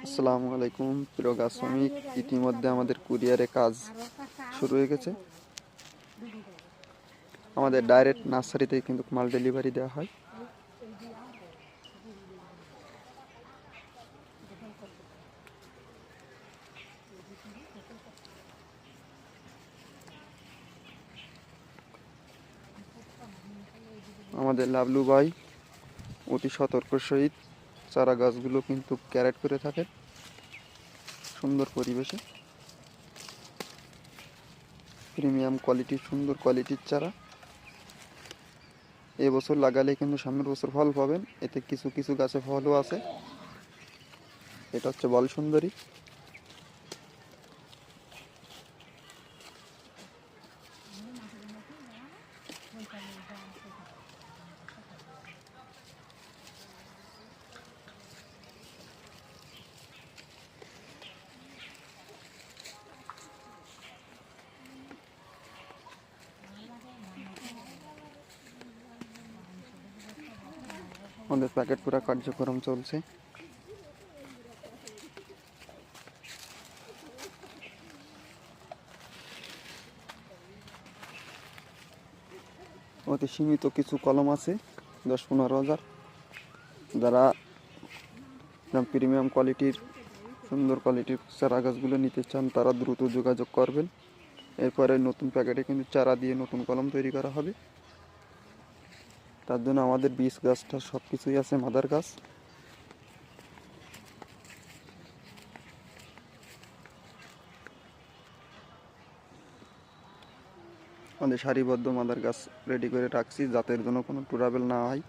আসসালামু আলাইকুম প্রিয় গাছ শ্রমিক, ইতিমধ্যে আমাদের কুরিয়ারে কাজ শুরু হয়ে গেছে। আমাদের ডাইরেক্ট নার্সারিতে কিন্তু মাল ডেলিভারি দেওয়া হয়। আমাদের লাবলু ভাই অতি সতর্ক সহিত চারা গাছগুলো কিন্তু ক্যারেট করে থাকে সুন্দর পরিবেশে। প্রিমিয়াম কোয়ালিটির সুন্দর কোয়ালিটির চারা এবছর লাগালে কিন্তু সামনের বছর ফল পাবেন। এতে কিছু কিছু গাছে ফলও আছে। এটা হচ্ছে বল সুন্দরী। আমাদের প্যাকেট পুরো কার্যক্রম চলছে। অতি সীমিত কিছু কলম আছে 10-15 হাজার। যারা প্রিমিয়াম কোয়ালিটির সুন্দর কোয়ালিটির চারা গাছগুলো নিতে চান তারা দ্রুত যোগাযোগ করবেন। এরপরে নতুন প্যাকেটে কিন্তু চারা দিয়ে নতুন কলম তৈরি করা হবে। তার জন্য আমাদের বীজ গাছটা সব কিছুই আছে, মাদার গাছ। আমাদের সারিবদ্ধ মাদার গাছ রেডি করে রাখছি, যাতে জন্য কোনো ট্রাবেল না হয়।